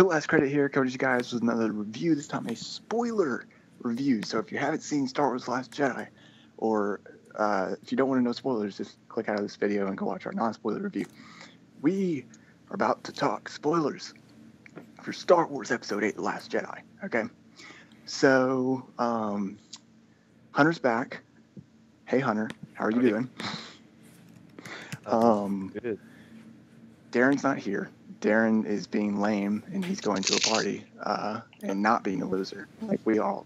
So Last Credit here, coming to you guys with another review, this time a spoiler review. So if you haven't seen Star Wars Last Jedi, or if you don't want to know spoilers, just click out of this video and go watch our non-spoiler review. We are about to talk spoilers for Star Wars Episode 8, The Last Jedi, okay? So, Hunter's back. Hey Hunter, how are you doing? Good. Darren's not here. Darren is being lame, and he's going to a party, and not being a loser, like we are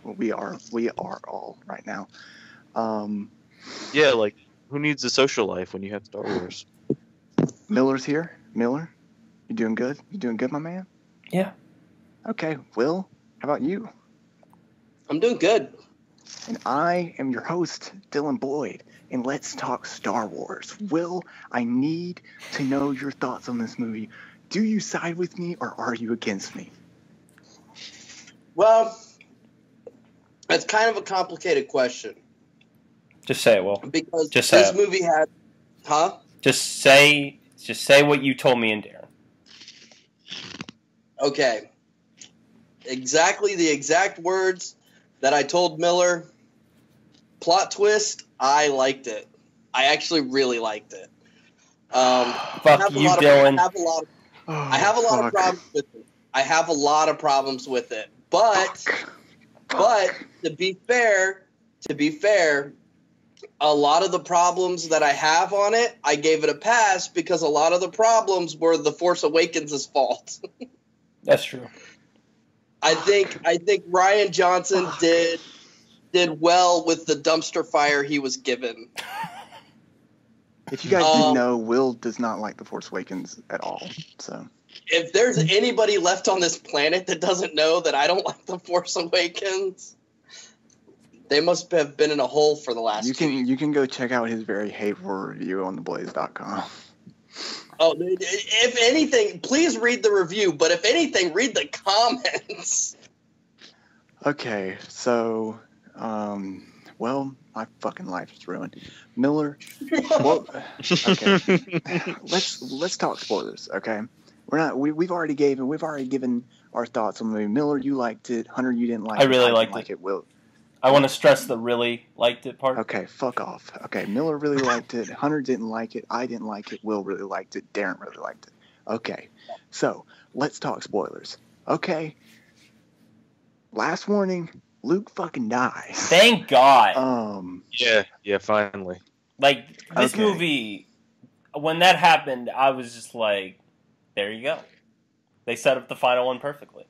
all right now. Yeah, like, who needs a social life when you have Star Wars? Miller's here. Miller, you doing good? You doing good, my man? Yeah. Okay, Will, how about you? I'm doing good. And I am your host, Dylan Boyd, and let's talk Star Wars. Will, I need to know your thoughts on this movie. Do you side with me, or are you against me? Well, that's kind of a complicated question. Just say it, Will. Because Just say this it. movie had... Huh? Just say what you told me and Darren. Okay. Exactly the exact words that I told Miller. Plot twist, I liked it. I actually really liked it. Fuck you, Dylan. I have a lot of problems with it. I have a lot of problems with it. But to be fair, a lot of the problems that I have on it, I gave it a pass because a lot of the problems were The Force Awakens' fault. That's true. I think Rian Johnson did well with the dumpster fire he was given. If you guys didn't know, Will does not like The Force Awakens at all. So, if there's anybody left on this planet that doesn't know that I don't like The Force Awakens, they must have been in a hole for the last. You can go check out his very hateful review on theblaze.com. Oh, if anything, please read the review. But if anything, read the comments. Okay, so, well, my fucking life is ruined. Miller, well, okay, let's talk spoilers. Okay, we've already given our thoughts on the movie. Miller, you liked it. Hunter, you didn't like it. I really liked like it. Will, I want to stress the really liked it part. okay, fuck off. Okay, Miller really liked it. Hunter didn't like it. I didn't like it. Will really liked it. Darren really liked it. Okay, so let's talk spoilers. Okay, last warning. Luke fucking dies. Thank God. Yeah, finally. Like, this Okay. movie, when that happened, I was just like, there you go. They set up the final one perfectly.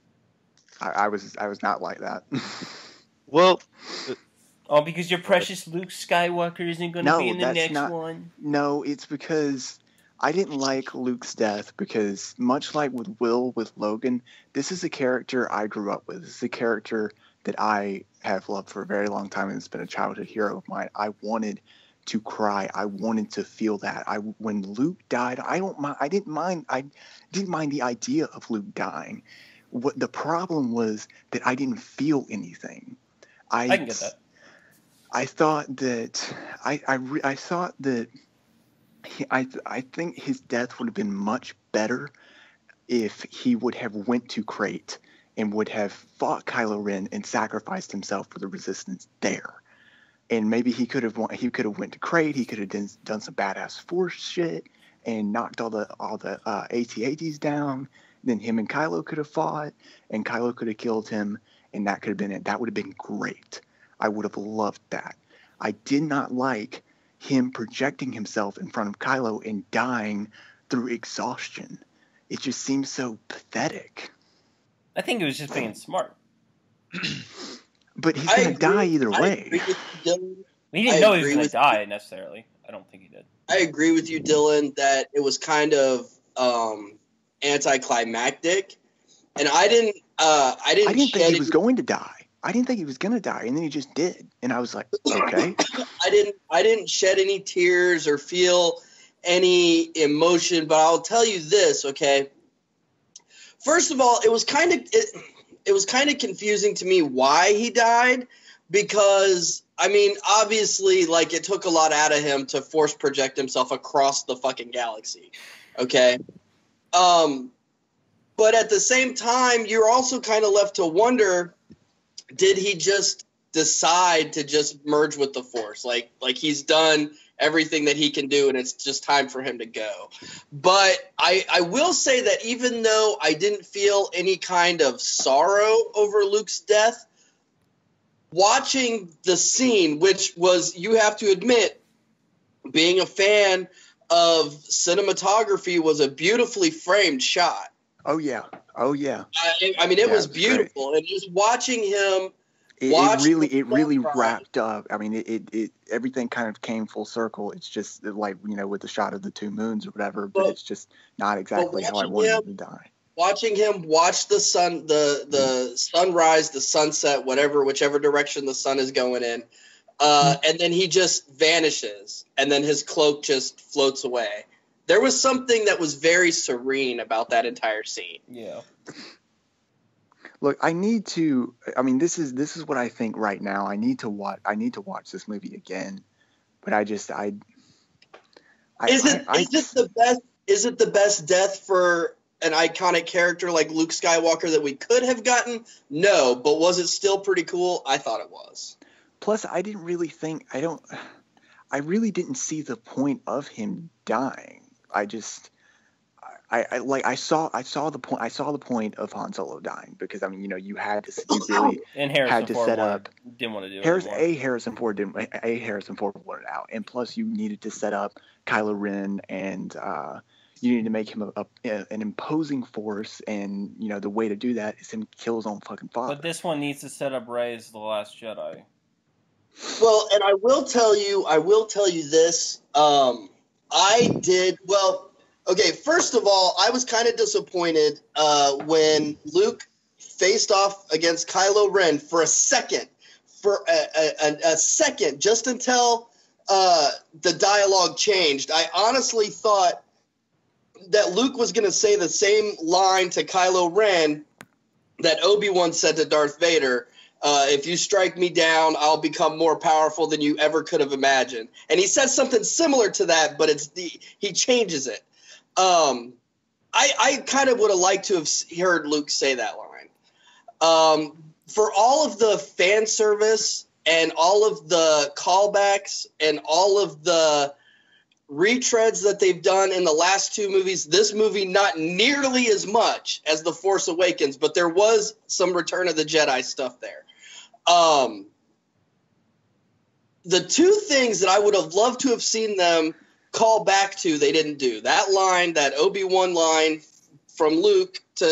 I was not like that. Well, Oh, because your precious Luke Skywalker isn't going to No, be in the that's next not- one? No, it's because I didn't like Luke's death because, much like with Will with Logan, this is a character I grew up with. This is a character that I have loved for a very long time, and it's been a childhood hero of mine. I wanted to cry. I wanted to feel that. When Luke died, I didn't mind the idea of Luke dying. What the problem was that I didn't feel anything. I can get that. I thought that I think his death would have been much better if he would have went to Crate and would have fought Kylo Ren and sacrificed himself for the Resistance there. And maybe he could have went to Crate. He could have done some badass Force shit and knocked all the AT-ATs down. Then him and Kylo could have fought, and Kylo could have killed him, and that could have been it. That would have been great. I would have loved that. I did not like him projecting himself in front of Kylo and dying through exhaustion. It just seems so pathetic. I think it was just being smart. But he's going to die either way. I agree with you, Dylan. He didn't know he was going to die, necessarily. I don't think he did. I agree with you, Dylan, that it was kind of anticlimactic, and I didn't think he was going to die. I didn't think he was going to die, and then he just did. And I was like, okay. I didn't shed any tears or feel any emotion, but I'll tell you this, okay? First of all, it was kind of confusing to me why he died, because I mean, obviously, like, it took a lot out of him to force project himself across the fucking galaxy. Okay? But at the same time, you're also kind of left to wonder, did he just decide to just merge with the Force? Like he's done everything that he can do, and it's just time for him to go. But I will say that even though I didn't feel any kind of sorrow over Luke's death, watching the scene, which was, you have to admit, being a fan of cinematography, was a beautifully framed shot. Oh yeah. I mean, it was beautiful, great. and just watching him. It really wrapped up. I mean, it everything kind of came full circle. It's just like, with the shot of the two moons or whatever, but it's just not exactly how I wanted him to die. Watching him watch the sun, the sunrise, the sunset, whichever direction the sun is going in, and then he just vanishes, and then his cloak just floats away. There was something that was very serene about that entire scene. Yeah. Look, I need to. I mean, this is what I think right now. I need to watch this movie again, but Is it the best death for an iconic character like Luke Skywalker that we could have gotten? No, but was it still pretty cool? I thought it was. Plus, I really didn't see the point of him dying. I saw the point of Han Solo dying, because I mean, you really had to set up. Didn't want to do it. Harrison Ford wanted it out, and plus you needed to set up Kylo Ren, and you needed to make him an imposing force, and the way to do that is him kill his own fucking father. But this one needs to set up Rey as the Last Jedi. Well, and I will tell you this. Okay, first of all, I was kind of disappointed when Luke faced off against Kylo Ren for a second, just until the dialogue changed. I honestly thought that Luke was going to say the same line to Kylo Ren that Obi-Wan said to Darth Vader. If you strike me down, I'll become more powerful than you ever could have imagined. And he says something similar to that, but he changes it. I kind of would have liked to have heard Luke say that line. For all of the fan service and all of the callbacks and all of the retreads that they've done in the last two movies, this movie not nearly as much as The Force Awakens, but there was some Return of the Jedi stuff there. The two things that I would have loved to have seen them call back to, they didn't do. That line, that Obi-Wan line from Luke to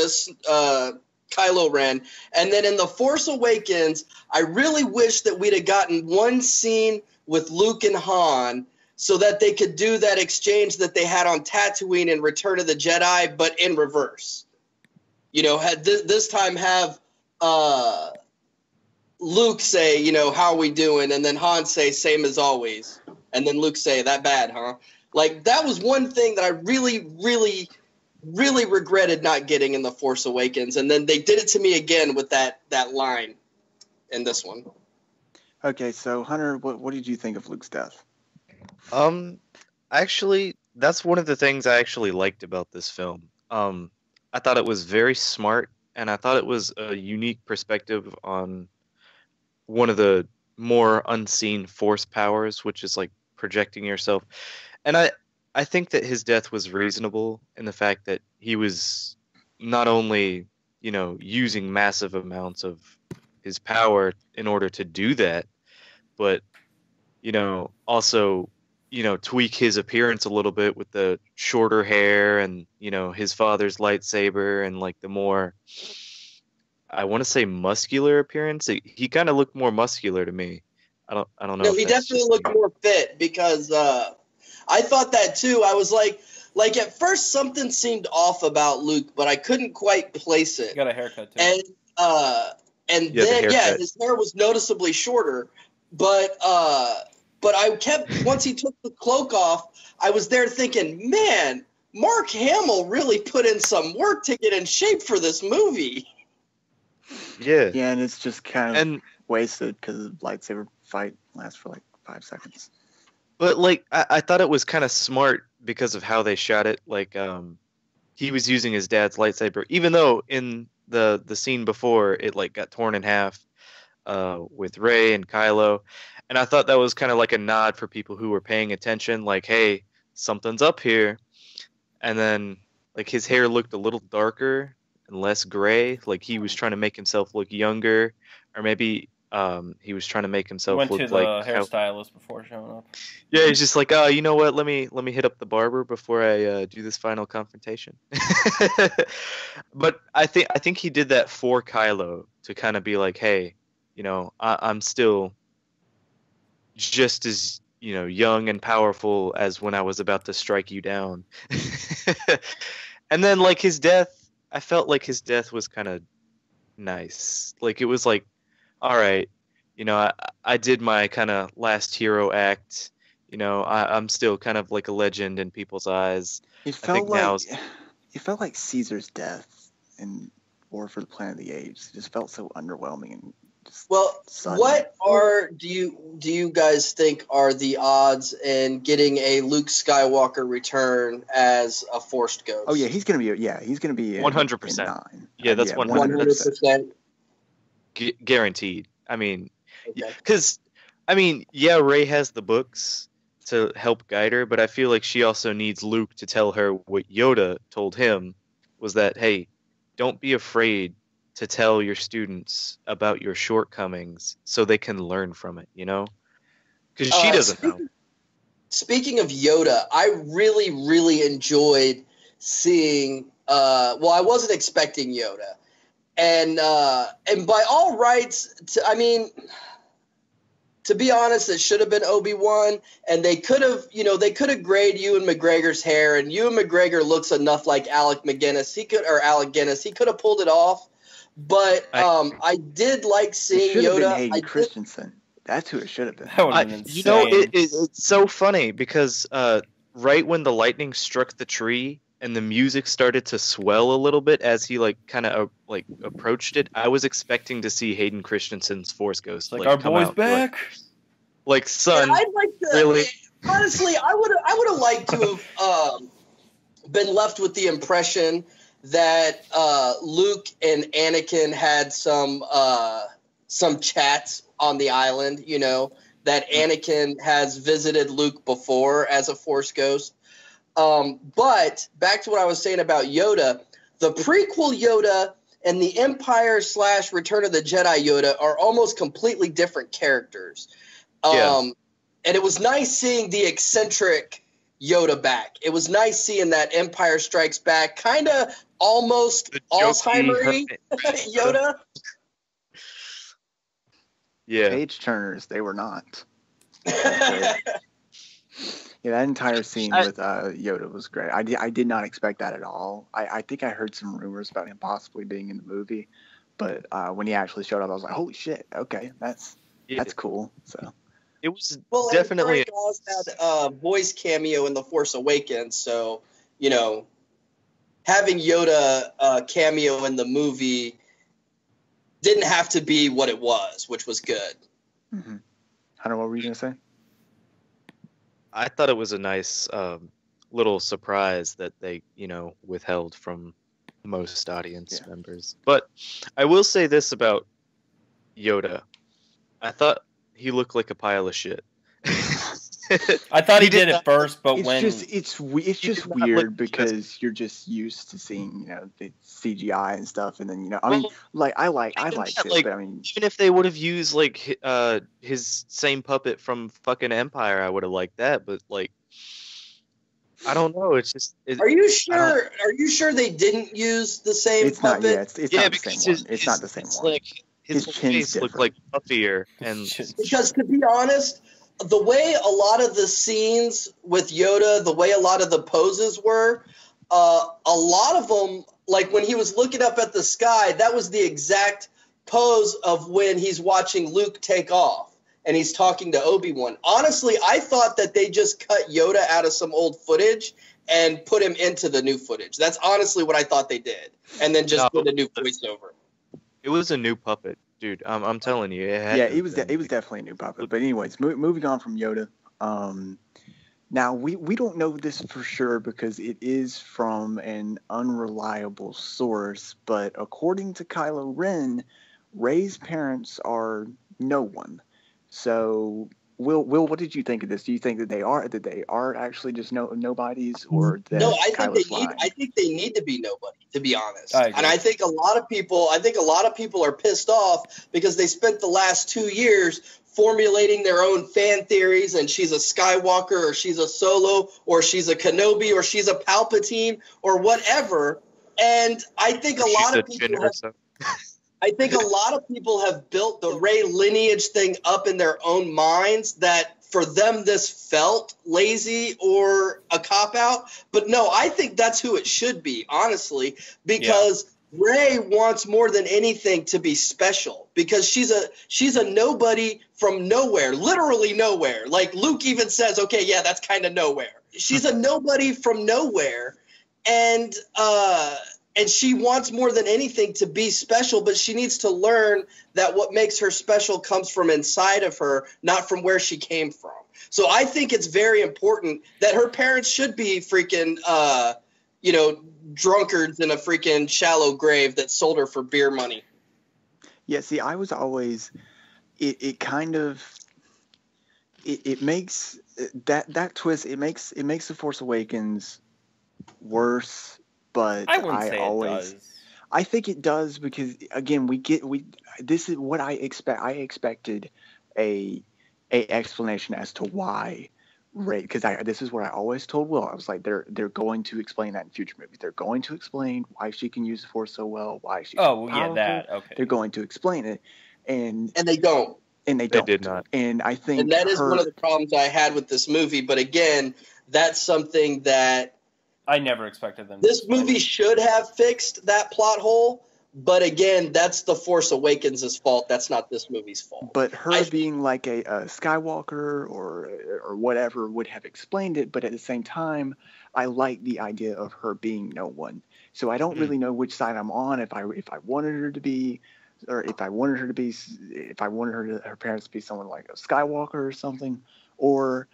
Kylo Ren. And then in The Force Awakens, I really wish that we'd have gotten one scene with Luke and Han so that they could do that exchange that they had on Tatooine in Return of the Jedi, but in reverse. Had this time have Luke say, how are we doing? And then Han say, same as always. And then Luke say, that bad, huh? Like, that was one thing that I really, really, really regretted not getting in The Force Awakens. And then they did it to me again with that line in this one. Okay, so Hunter, what did you think of Luke's death? Actually, that's one of the things I actually liked about this film. I thought it was very smart, and I thought it was a unique perspective on one of the more unseen Force powers, which is like projecting yourself. And I think that his death was reasonable in the fact that he was not only, using massive amounts of his power in order to do that, but, also, tweak his appearance a little bit with the shorter hair and, his father's lightsaber and like the more, I want to say, muscular appearance. He kind of looked more muscular to me. I don't know. No, he definitely looked more fit, because I thought that too. I was like at first something seemed off about Luke, but I couldn't quite place it. He got a haircut too. And then his hair was noticeably shorter, but I kept, once he took the cloak off, I was there thinking, man, Mark Hamill really put in some work to get in shape for this movie. Yeah. Yeah, and it's just kind of wasted because the lightsaber fight lasts for like 5 seconds. But like, I thought it was kind of smart because of how they shot it. Like, he was using his dad's lightsaber, even though in the scene before it like got torn in half with Rey and Kylo, and I thought that was kind of like a nod for people who were paying attention, like, hey, something's up here. And then like his hair looked a little darker and less gray, like he was trying to make himself look younger, or maybe he was trying to make himself Went look to the like hairstylist before showing up. yeah, he's just like, oh, you know what? Let me hit up the barber before I do this final confrontation. But I think he did that for Kylo to kind of be like, hey, I'm still just as young and powerful as when I was about to strike you down. And then like his death, I felt like his death was kind of nice. Like it was like, all right, I did my kind of last hero act. I'm still kind of like a legend in people's eyes. It I think felt like Caesar's death in War for the Planet of the Apes. It just felt so underwhelming and just sudden. What do you guys think are the odds in getting a Luke Skywalker return as a Force ghost? Oh yeah, he's gonna be 100%. in 9. Yeah, that's 100%. Guaranteed. I mean, Okay. because Rey has the books to help guide her, but I feel like she also needs Luke to tell her what Yoda told him, was that, hey, don't be afraid to tell your students about your shortcomings so they can learn from it, because she doesn't know. Speaking of Yoda, I really, really enjoyed seeing. I wasn't expecting Yoda, and by all rights, to be honest, it should have been Obi-Wan, and they could have grayed Ewan McGregor's hair, and Ewan McGregor looks enough like Alec Guinness. He could have pulled it off, but I did like seeing Yoda. Been Hayden Christensen. That's who it should have been. That would have been insane. It's so funny because right when the lightning struck the tree and the music started to swell a little bit as he kind of approached it, I was expecting to see Hayden Christensen's Force Ghost. Like our boy's back. Like son, yeah, I'd like to, really? Honestly, I would have liked to have been left with the impression that Luke and Anakin had some chats on the island. That Anakin has visited Luke before as a Force ghost. But back to what I was saying about Yoda, the prequel Yoda and the Empire / Return of the Jedi Yoda are almost completely different characters. And it was nice seeing the eccentric Yoda back. It was nice seeing that Empire Strikes Back, kind of almost Alzheimer-y Yoda. Yeah. Page turners, they were not. Yeah, that entire scene with Yoda was great. I did not expect that at all. I think I heard some rumors about him possibly being in the movie, but when he actually showed up, I was like, "Holy shit! Okay, that's cool." So it was definitely. And Frank Oz had a voice cameo in The Force Awakens, so having Yoda cameo in the movie didn't have to be what it was, which was good. Mm-hmm. Hunter, what were you gonna say? I thought it was a nice little surprise that they, withheld from most audience members. But I will say this about Yoda. I thought he looked like a pile of shit. I thought he did at first, but it's just weird because you're just used to seeing the CGI and stuff, and then I liked it, but I mean, even if they would have used his same puppet from fucking Empire, I would have liked that. But I don't know. It's just. Are you sure? Are you sure they didn't use the same puppet? It's not the same one. It's not the same one. His face looked like puffier, and because to be honest, the way a lot of the scenes with Yoda, the way a lot of the poses were, a lot of them, like when he was looking up at the sky, that was the exact pose of when he's watching Luke take off and he's talking to Obi-Wan. Honestly, I thought that they just cut Yoda out of some old footage and put him into the new footage. That's honestly what I thought they did, and then just put a new voiceover. It was a new puppet. Dude, I'm telling you. It was definitely a new puppet. But anyways, moving on from Yoda, Now, we don't know this for sure because it is from an unreliable source, but according to Kylo Ren, Rey's parents are no one. So, Will, what did you think of this? Do you think that they are actually just nobodies, or that No, Kylo's lying? I think they need to be nobody, to be honest. I agree. And I think a lot of people are pissed off because they spent the last 2 years formulating their own fan theories, and she's a Skywalker, or she's a Solo, or she's a Kenobi, or she's a Palpatine, or whatever. And I think a lot of people have built the Rey lineage thing up in their own minds that for them this felt lazy or a cop-out. But no, I think that's who it should be, honestly, because Rey wants more than anything to be special, because she's a nobody from nowhere, literally nowhere. Like Luke even says, okay, yeah, that's kind of nowhere. She's a nobody from nowhere, and she wants more than anything to be special, but she needs to learn that what makes her special comes from inside of her, not from where she came from. So I think it's very important that her parents should be freaking, drunkards in a freaking shallow grave that sold her for beer money. Yeah, see, I was always, it makes that twist, it makes The Force Awakens worse, but I wouldn't say it does. I think it does, because again, this is what I expect. I expected a explanation as to why Rey, because this is what I always told Will. I was like, they're going to explain that in future movies. They're going to explain why she can use the Force so well, why she's so powerful. That okay. They're going to explain it, and they don't. And they don't. They did not. And I think, and that is one of the problems I had with this movie. But again, that's something that I never expected them. This movie should have fixed that plot hole. But again, that's The Force Awakens' fault. That's not this movie's fault. But her being like a Skywalker or whatever would have explained it. But at the same time, I like the idea of her being no one. So I don't really know which side I'm on. If I wanted her to be, or if I wanted her parents to be someone like a Skywalker or something, or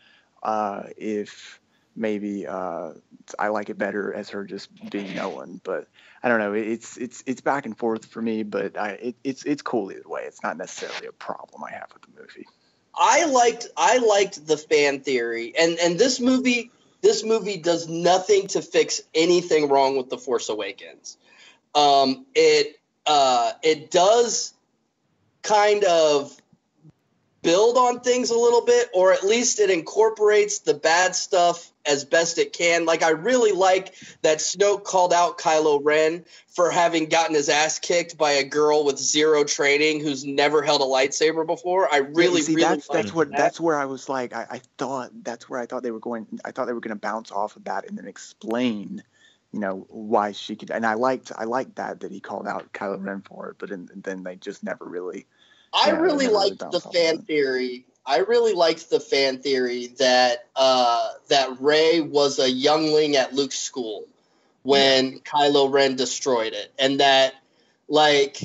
if maybe I like it better as her just being no one. But I don't know. It's back and forth for me, but it's cool either way. It's not necessarily a problem I have with the movie. I liked the fan theory, and this movie does nothing to fix anything wrong with The Force Awakens. It does kind of build on things a little bit, or at least it incorporates the bad stuff as best it can. Like, I really like that Snoke called out Kylo Ren for having gotten his ass kicked by a girl with zero training who's never held a lightsaber before. That's where I was like, I thought they were going to bounce off of that and then explain, why she could. And I liked that he called out Kylo Ren for it, but then they just never really. I really liked the fan theory. I really liked the fan theory that Rey was a youngling at Luke's school when Kylo Ren destroyed it, and that like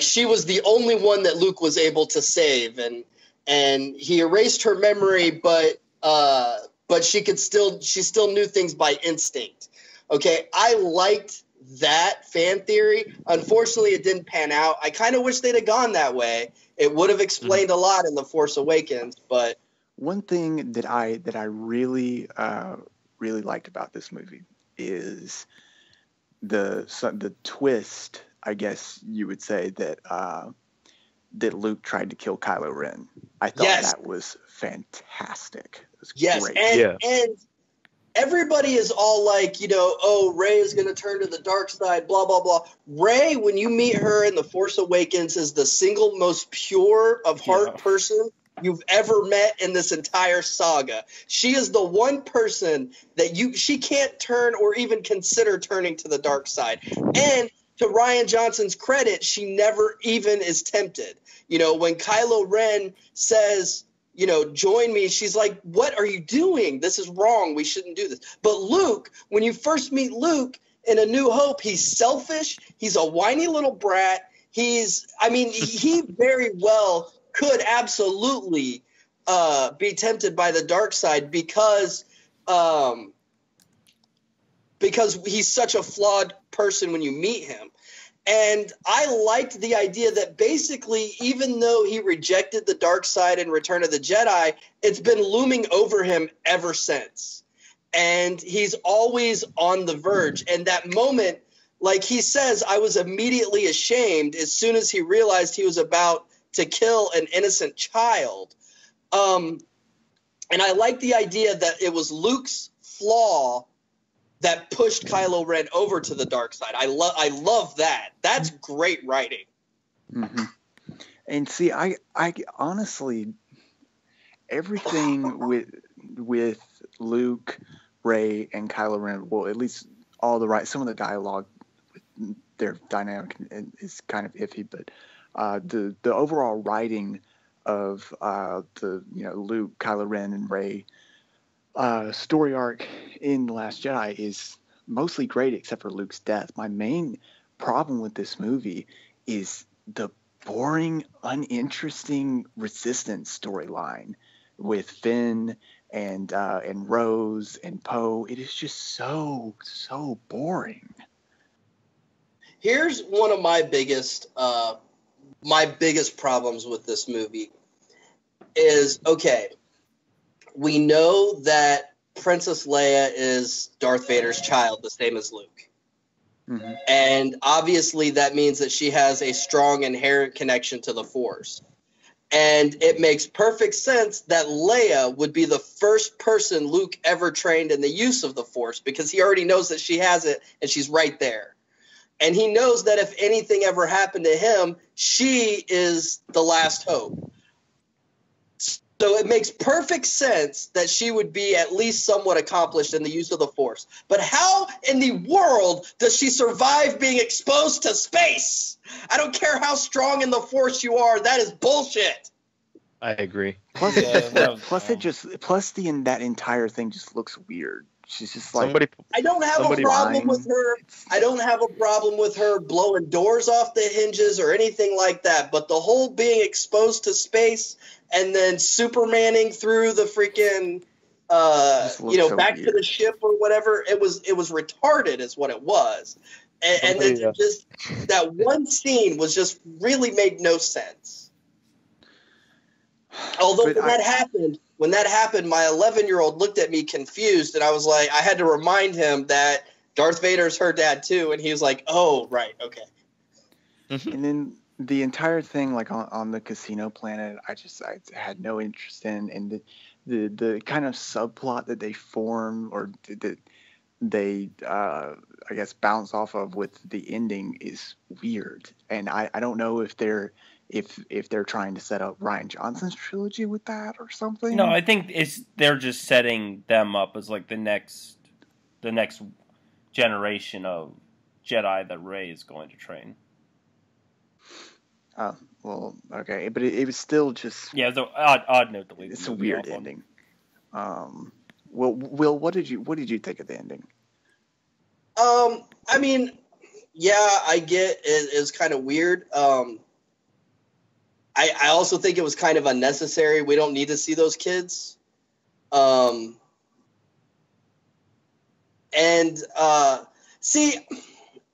she was the only one that Luke was able to save, and he erased her memory, but she still knew things by instinct. Okay, I liked that fan theory. Unfortunately, it didn't pan out. I kind of wish they'd have gone that way. It would have explained a lot in The Force Awakens. But one thing that I really liked about this movie is the twist, I guess you would say, that Luke tried to kill Kylo Ren. I thought that was fantastic. It was great. And everybody is all like, Rey is going to turn to the dark side, blah, blah, blah. Rey, when you meet her in The Force Awakens, is the single most pure of heart person you've ever met in this entire saga. She is the one person that she can't turn or even consider turning to the dark side. And to Rian Johnson's credit, she never even is tempted. When Kylo Ren says, join me, she's like, what are you doing? This is wrong. We shouldn't do this. But Luke, when you first meet Luke in A New Hope, he's selfish. He's a whiny little brat. He very well could absolutely be tempted by the dark side because because he's such a flawed person when you meet him. And I liked the idea that basically, even though he rejected the dark side in Return of the Jedi, it's been looming over him ever since. And he's always on the verge. And that moment, like he says, I was immediately ashamed as soon as he realized he was about to kill an innocent child. And I like the idea that it was Luke's flaw that pushed Kylo Ren over to the dark side. I love that. That's great writing. Mm-hmm. And see, I honestly, everything with Luke, Rey, and Kylo Ren, well, at least some of the dialogue, their dynamic is kind of iffy, but the overall writing of the Luke, Kylo Ren, and Rey story arc in The Last Jedi is mostly great except for Luke's death. My main problem with this movie is the boring, uninteresting Resistance storyline with Finn and Rose and Poe. It is just so boring. Here's one of my biggest problems with this movie is, okay, we know that Princess Leia is Darth Vader's child, the same as Luke. Mm-hmm. And obviously that means that she has a strong inherent connection to the Force. And it makes perfect sense that Leia would be the first person Luke ever trained in the use of the Force, because he already knows that she has it and she's right there. And he knows that if anything ever happened to him, she is the last hope. So it makes perfect sense that she would be at least somewhat accomplished in the use of the Force. But how in the world does she survive being exposed to space? I don't care how strong in the Force you are. That is bullshit. I agree. Plus, that entire thing just looks weird. She's just like I don't have a problem with her. I don't have a problem with her blowing doors off the hinges or anything like that. But the whole being exposed to space and then Supermaning through the freaking, back to the ship or whatever, it was retarded, is what it was. And then just that one scene was just really made no sense. Although when that happened, my 11-year-old looked at me confused, and I was like, I had to remind him that Darth Vader's her dad too, and he was like, "Oh, right, okay." And then the entire thing, like on the casino planet, I had no interest in, and the kind of subplot that they form or that they I guess bounce off of with the ending is weird, and I don't know if they're trying to set up Rian Johnson's trilogy with that or something. No, I think they're just setting them up as like the next generation of Jedi that Rey is going to train. Oh, well, okay, but it was still just it's an odd note to leave. It's a weird ending. Well, Will, what did you think of the ending? I mean, yeah, I get it's kind of weird. I also think it was kind of unnecessary. We don't need to see those kids. See,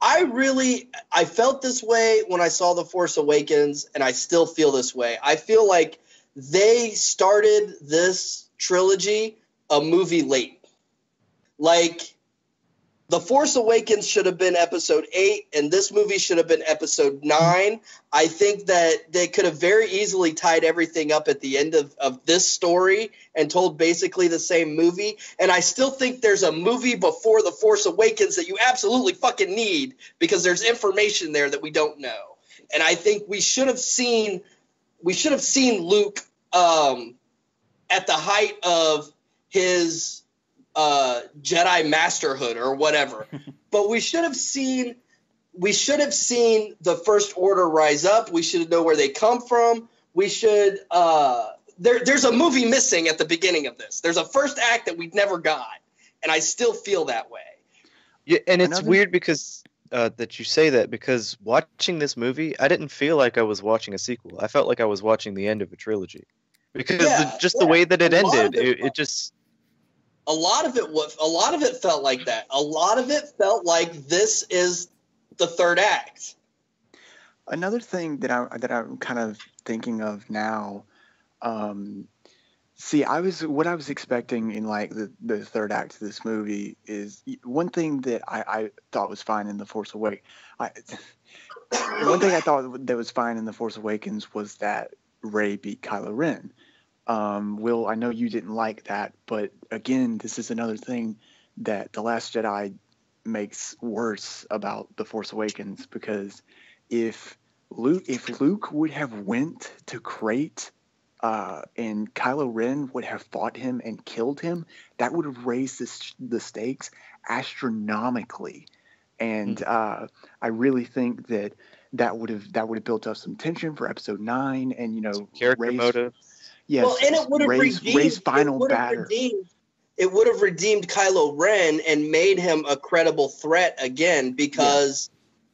I felt this way when I saw The Force Awakens, and I still feel this way. I feel like they started this trilogy a movie late. Like, The Force Awakens should have been episode 8, and this movie should have been episode 9. I think that they could have very easily tied everything up at the end of this story and told basically the same movie. And I still think there's a movie before The Force Awakens that you absolutely fucking need, because there's information there that we don't know. And I think we should have seen Luke at the height of his Jedi masterhood or whatever, but we should have seen the First Order rise up. We should know where they come from. We should there's a movie missing at the beginning of this. There's a first act that we've never got, and I still feel that way. Yeah, and it's weird because that you say that, because watching this movie, I didn't feel like I was watching a sequel. I felt like I was watching the end of a trilogy, because the way that it ended, it just. A lot of it felt like that. A lot of it felt like this is the third act. Another thing that I'm kind of thinking of now, see, what I was expecting in like the third act of this movie is one thing that I thought was fine in The Force Awakens. One thing I thought that was fine in The Force Awakens was that Rey beat Kylo Ren. Will, I know you didn't like that, but again, this is another thing that The Last Jedi makes worse about The Force Awakens, because if Luke would have went to Crate and Kylo Ren would have fought him and killed him, that would have raised the stakes astronomically. And I really think that would have built up some tension for Episode 9, and character motive. Yes, well, and it would have Rey's final battle. It would have redeemed Kylo Ren and made him a credible threat again, because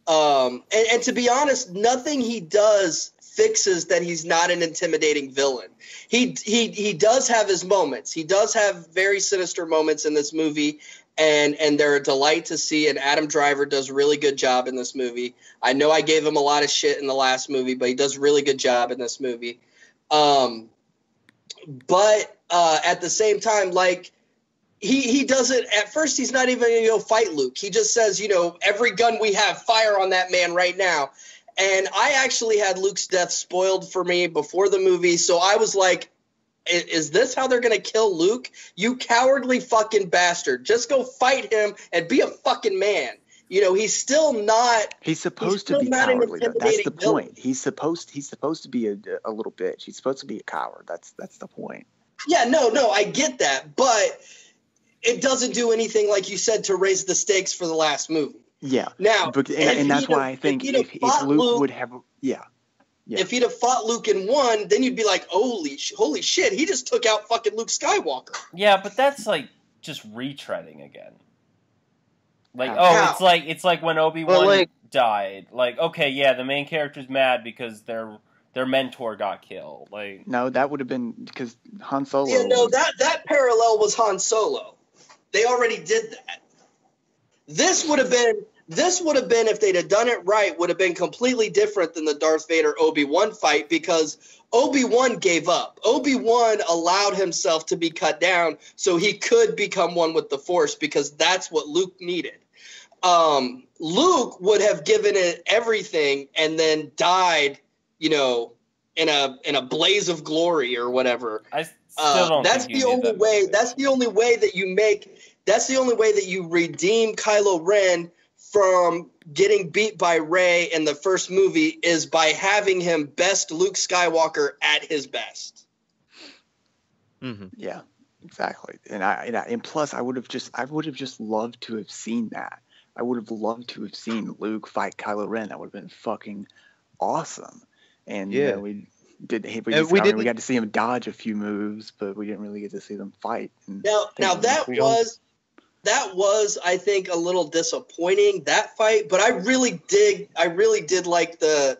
and to be honest, nothing he does fixes that he's not an intimidating villain. He does have his moments. He does have very sinister moments in this movie, and they're a delight to see, and Adam Driver does a really good job in this movie. I know I gave him a lot of shit in the last movie, but he does a really good job in this movie. But at the same time, like, he doesn't, at first he's not even going to go fight Luke. He just says, every gun we have, fire on that man right now. And I actually had Luke's death spoiled for me before the movie, so I was like, is this how they're going to kill Luke? You cowardly fucking bastard. Just go fight him and be a fucking man. He's still not. He's supposed to be cowardly, though. That's the point. He's supposed to be a little bitch. He's supposed to be a coward. That's the point. Yeah, no, I get that, but it doesn't do anything, like you said, to raise the stakes for the last movie. Yeah. Now, and that's why I think if Luke would have, yeah. If he'd have fought Luke in 1, then you'd be like, holy shit, he just took out fucking Luke Skywalker. Yeah, but that's like just retreading again. Like, it's like when Obi-Wan died. Like, okay, yeah, the main character's mad because their mentor got killed. Like, no, that would have been because Han Solo. Yeah, no, that parallel was Han Solo. They already did that. This would have been, if they'd have done it right, would have been completely different than the Darth Vader Obi-Wan fight, because Obi-Wan gave up. Obi-Wan allowed himself to be cut down so he could become one with the Force, because that's what Luke needed. Luke would have given it everything and then died, in a blaze of glory or whatever. I still don't. That's the only way. That's the only way that you make. That's the only way that you redeem Kylo Ren from getting beat by Rey in the first movie, is by having him best Luke Skywalker at his best. Mm-hmm. Yeah, exactly. And plus, I would have just loved to have seen that. I would have loved to have seen Luke fight Kylo Ren. That would have been fucking awesome. And yeah, we got to see him dodge a few moves, but we didn't really get to see them fight. Now that was, I think, a little disappointing, that fight, but I really did like the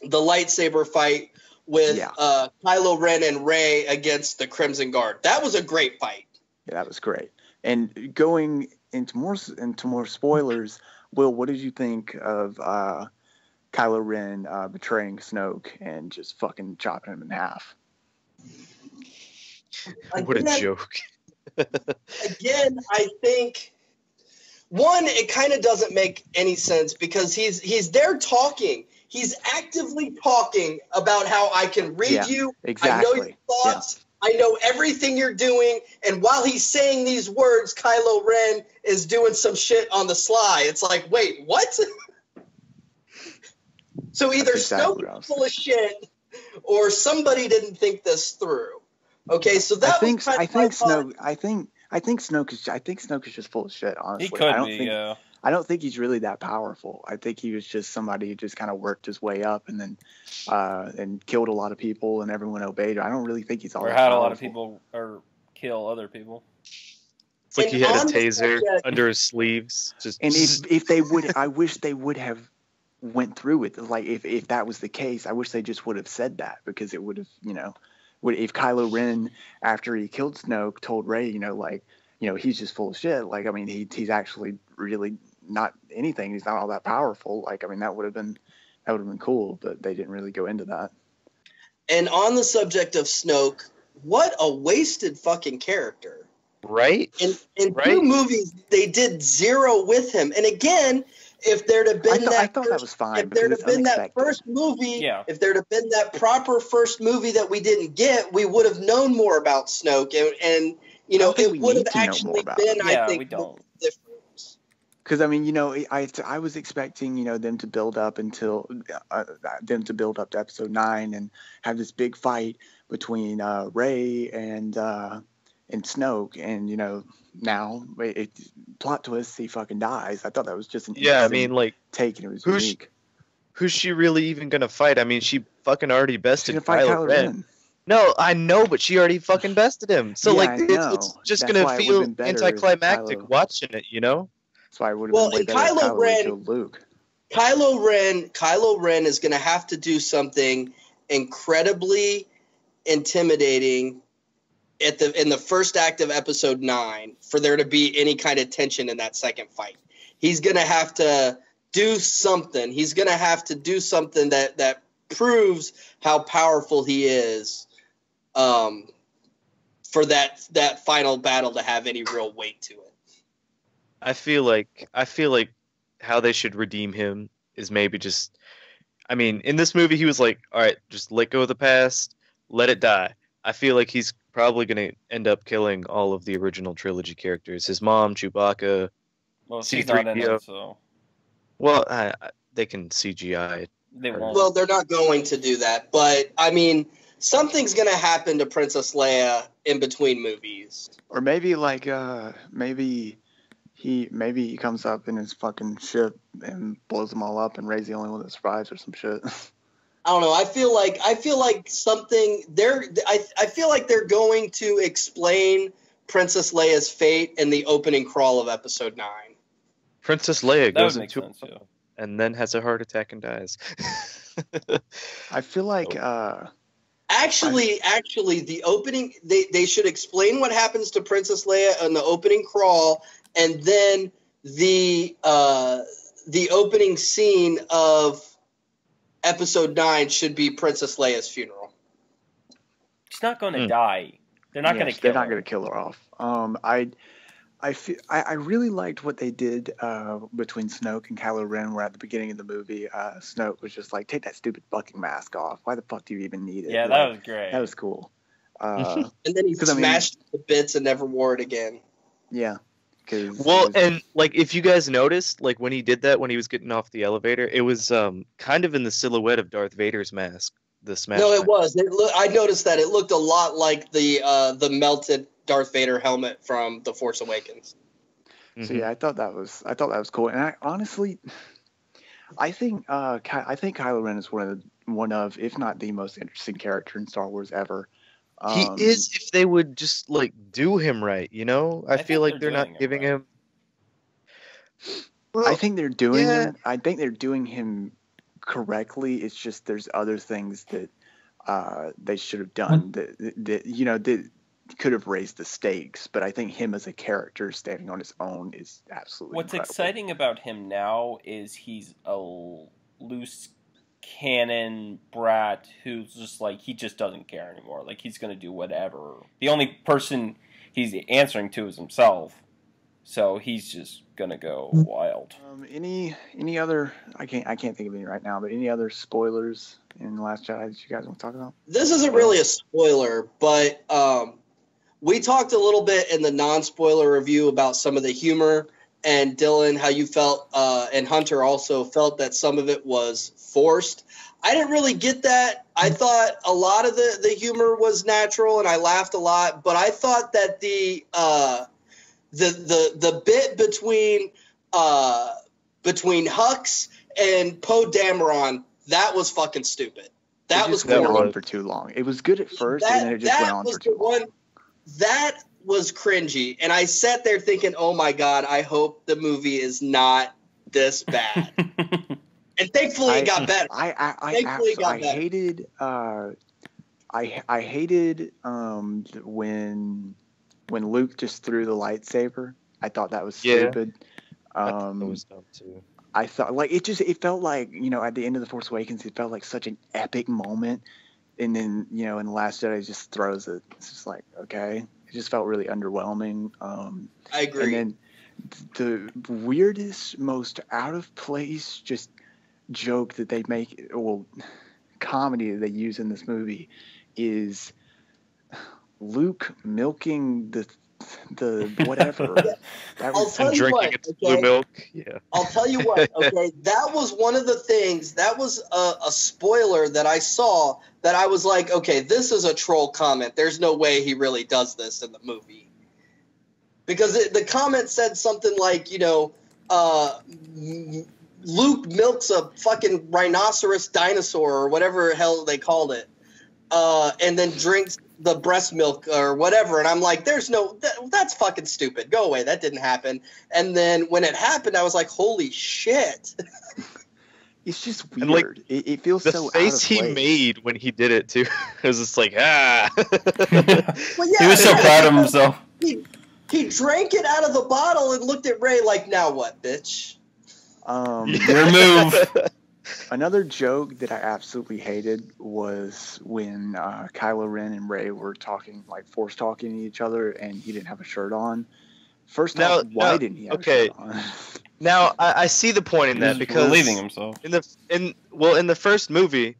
lightsaber fight with Kylo Ren and Rey against the Crimson Guard. That was a great fight. Yeah, that was great. And going into more spoilers, Will, what did you think of Kylo Ren betraying Snoke and just fucking chopping him in half? What a joke. Again, I think, one, it kind of doesn't make any sense, because he's there talking. He's actively talking about how I can read you. Exactly. I know your thoughts. I know everything you're doing. And while he's saying these words, Kylo Ren is doing some shit on the sly. It's like, wait, what? So either Snoke is full of shit, or somebody didn't think this through. Okay, so that I think Snoke is just full of shit, honestly. He could be, yeah. I don't think he's really that powerful. I think he was just somebody who just kind of worked his way up and then and killed a lot of people and everyone obeyed him. I don't really think he's all that powerful. Or had a lot of people or kill other people. It's like he had a taser under his sleeves. And if they would, I wish they would have went through with it. Like if that was the case, I wish they just would have said that, because it would have if Kylo Ren, after he killed Snoke, told Rey, he's just full of shit. Like, I mean, he's actually really not anything. He's not all that powerful. Like, I mean, that would have been cool, but they didn't really go into that. And on the subject of Snoke, what a wasted fucking character. Right? In 2 movies, they did 0 with him. And again, if there'd have been I thought that was fine. If there'd have been that first movie, if there'd have been that proper first movie that we didn't get, we would have known more about Snoke. And it would have actually been, I think, more different. Because I mean, I was expecting them to build up to Episode 9 and have this big fight between Rey and Snoke, and now plot twist, he fucking dies. I thought that was just an take, and it was unique. Who's she really even gonna fight? I mean, she fucking already bested Kylo Ren. No, I know, but she already fucking bested him. So it's just gonna feel anticlimactic watching it, That's why it would have been way better if Kylo Ren killed Luke. Kylo Ren is going to have to do something incredibly intimidating in the first act of Episode 9 for there to be any kind of tension in that second fight. He's going to have to do something. He's going to have to do something that proves how powerful he is, for that final battle to have any real weight to it. I feel like how they should redeem him is maybe just, I mean, in this movie he was like, all right, just let go of the past, let it die. I feel like he's probably going to end up killing all of the original trilogy characters. His mom, Chewbacca, C-3PO. So. Well, they can CGI. They won't. Well, they're not going to do that, but I mean, something's going to happen to Princess Leia in between movies. Or maybe he comes up in his fucking ship and blows them all up, and Rey's the only one that survives or some shit. I don't know. I feel like something I feel like they're going to explain Princess Leia's fate in the opening crawl of Episode 9. Princess Leia goes into sense, and then has a heart attack and dies. I feel like Actually, the opening they should explain what happens to Princess Leia in the opening crawl, and then the opening scene of Episode 9 should be Princess Leia's funeral. She's not going to die. They're not going to kill her. They're not going to kill her off. I really liked what they did between Snoke and Kylo Ren, where at the beginning of the movie, Snoke was just like, take that stupid fucking mask off. Why the fuck do you even need it? Yeah, that was great. That was cool. And then he smashed it to bits and never wore it again. Yeah. And like, if you guys noticed, like when he did that, when he was getting off the elevator, it was kind of in the silhouette of Darth Vader's mask. The smash. No, it was. I noticed that it looked a lot like the melted Darth Vader helmet from The Force Awakens. So yeah, I thought that was cool. And I honestly, I think Kylo Ren is one of, if not the most interesting character in Star Wars ever. He is, if they would just like do him right, I feel like they're not giving him. Well, I think they're doing him. I think they're doing him correctly. It's just there's other things that they should have done that could have raised the stakes. But I think him as a character standing on his own is absolutely What's incredible. Exciting about him now is he's a loose cannon brat who's just like, he just doesn't care anymore. Like, he's going to do whatever. The only person he's answering to is himself. So he's just gonna go wild. Any other? I can't think of any right now. But any other spoilers in The Last Jedi that you guys want to talk about? This isn't really a spoiler, but we talked a little bit in the non-spoiler review about some of the humor, and Dylan, how you felt, and Hunter also felt that some of it was forced. I didn't really get that. I thought a lot of the humor was natural, and I laughed a lot. But I thought that the bit between Hux and Poe Dameron, that was fucking stupid. That was went on for too long. It was good at first, and then it just went on for too long. That was cringy, and I sat there thinking, "Oh my god, I hope the movie is not this bad." And thankfully, it got better. I I hated when Luke just threw the lightsaber. I thought that was stupid. I thought that was dumb too. I thought like it felt like, at the end of The Force Awakens, it felt like such an epic moment, and then in The Last Jedi it just throws it. It's just like, okay, it just felt really underwhelming. I agree. And then the weirdest, most out of place just joke that they make, comedy that they use in this movie is Luke milking the whatever. That was, I'll tell you what, okay? Blue milk. Yeah. I'll tell you what, okay? That was one of the things, that was a spoiler that I saw that I was like, okay, this is a troll comment. There's no way he really does this in the movie. Because the comment said something like, Luke milks a fucking rhinoceros dinosaur or whatever the hell they called it, and then drinks the breast milk or whatever. And I'm like, that's fucking stupid. Go away. That didn't happen. And then when it happened, I was like, holy shit. It's just weird. And like, it feels so out of place. The face he made when he did it, too. It was just like, ah. Well, yeah, he was so proud of himself. He drank it out of the bottle and looked at Rey like, now what, bitch? Your move. Another joke that I absolutely hated was when Kylo Ren and Rey were talking, like force talking to each other, and he didn't have a shirt on. First off, why didn't he have a shirt on? Now I see the point in that, because relieving himself. In the first movie,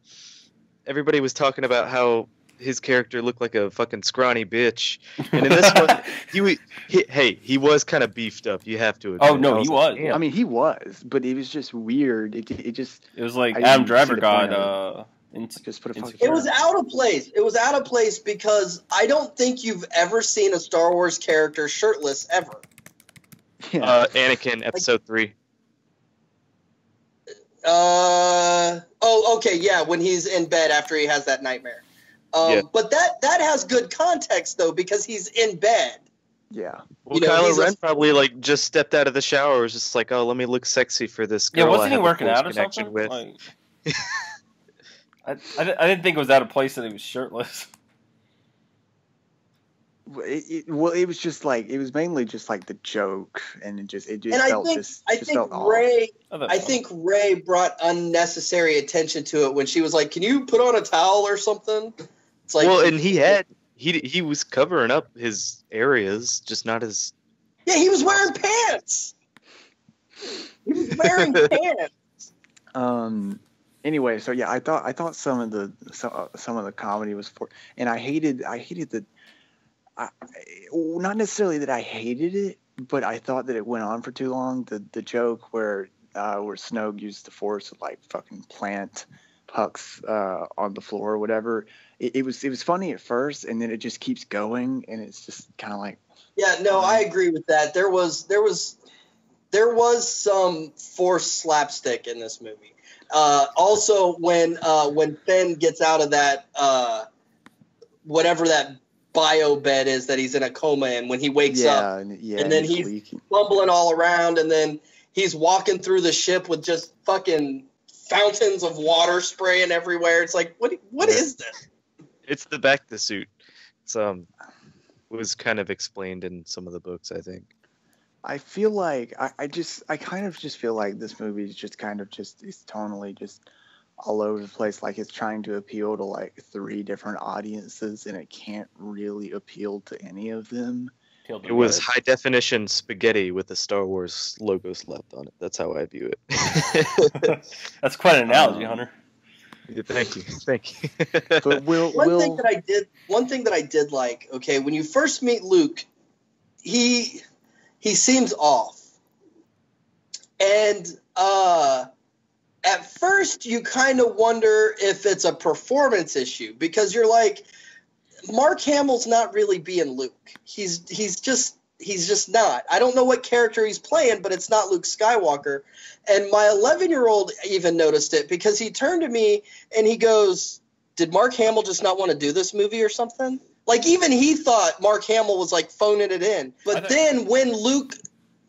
everybody was talking about how his character looked like a fucking scrawny bitch, and in this one, he was kind of beefed up. You have to admit. Oh no, he was. I mean, he was, but it was just weird. It was like Adam Driver got just put a fucking. It was out of place. It was out of place because I don't think you've ever seen a Star Wars character shirtless ever. Yeah. Anakin, Episode 3. Okay, yeah, when he's in bed after he has that nightmare. But that has good context though, because he's in bed. Yeah. Well, Kylo Ren probably just stepped out of the shower. Was just like, oh, let me look sexy for this girl. Yeah, wasn't he working out or something? With. I didn't think it was out of place that he was shirtless. It was just like, it was mainly just like the joke, and it just felt I think Rey brought unnecessary attention to it when she was like, "Can you put on a towel or something?" It's like, well, and he was covering up his areas, just not his. Yeah, he was wearing pants. He was wearing pants. Anyway, so yeah, I thought some of the comedy was and I hated the. Not necessarily that I hated it, but I thought that it went on for too long. The joke where Snoke used the Force to like fucking plant Hux on the floor or whatever. It was funny at first, and then it just keeps going, and it's just kind of like. Yeah, no, I agree with that. There was some Force slapstick in this movie. Also, when Finn gets out of that whatever that bio bed is that he's in a coma in, when he wakes up, and then he's bumbling all around, and then he's walking through the ship with just fucking fountains of water spraying everywhere. It's like, what is this? It's the bacta suit. It's was kind of explained in some of the books, I think. I feel like I kind of just feel like this movie is just kind of is tonally just all over the place, like it's trying to appeal to like 3 different audiences, and it can't really appeal to any of them. It was high definition spaghetti with the Star Wars logo slapped on it. That's how I view it. That's quite an analogy, Hunter. Yeah, thank you. But one thing that I did like, okay, when you first meet Luke, he seems off, and at first, you kind of wonder if it's a performance issue, because you're like, Mark Hamill's not really being Luke. He's just not. I don't know what character he's playing, but it's not Luke Skywalker. And my 11-year-old even noticed it, because he turned to me and he goes, "Did Mark Hamill just not want to do this movie or something?" Like, even he thought Mark Hamill was like phoning it in. But then when Luke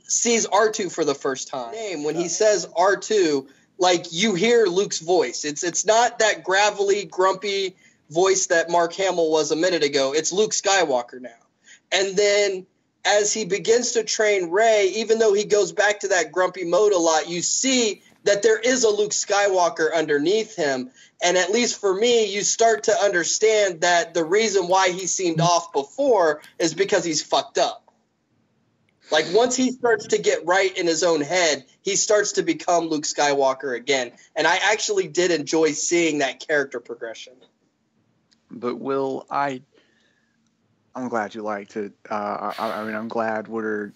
sees R2 for the first time, when he says R2, like, you hear Luke's voice. It's not that gravelly, grumpy voice that Mark Hamill was a minute ago. It's Luke Skywalker now. And then as he begins to train Rey, even though he goes back to that grumpy mode a lot, you see that there is a Luke Skywalker underneath him. And at least for me, you start to understand that the reason why he seemed off before is because he's fucked up. Like, once he starts to get right in his own head, he starts to become Luke Skywalker again. And I actually did enjoy seeing that character progression. But Will, I'm glad you liked it. I'm glad we're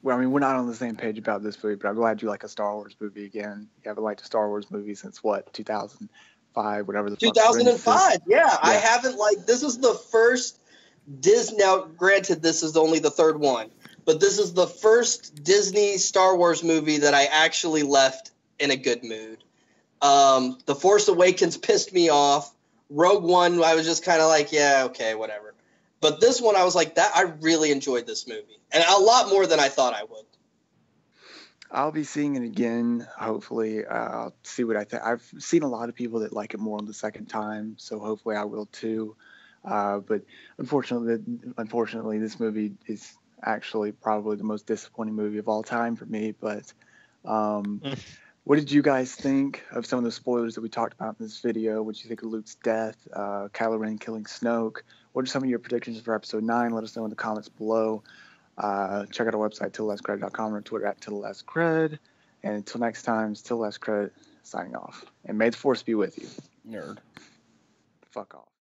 not on the same page about this movie, but I'm glad you like a Star Wars movie again. You haven't liked a Star Wars movie since what, 2005, whatever the fuck. 2005, yeah. I haven't this is the first Disney. Now, granted, this is only the third one, but this is the first Disney Star Wars movie that I actually left in a good mood. The Force Awakens pissed me off. Rogue One, I was just kind of like, yeah, okay, whatever. But this one, I was like, I really enjoyed this movie. And a lot more than I thought I would. I'll be seeing it again, hopefully. I'll see what I think. I've seen a lot of people that like it more on the second time, so hopefully I will too. But unfortunately, this movie is actually probably the most disappointing movie of all time for me. But what did you guys think of some of the spoilers that we talked about in this video? What did you think of Luke's death, Kylo Ren killing Snoke? What are some of your predictions for Episode 9? Let us know in the comments below. Check out our website, tillthelastcredit.com, or Twitter at tillthelastcred. And until next time, it's Till Last Credit signing off. And may the Force be with you. Nerd. Fuck off.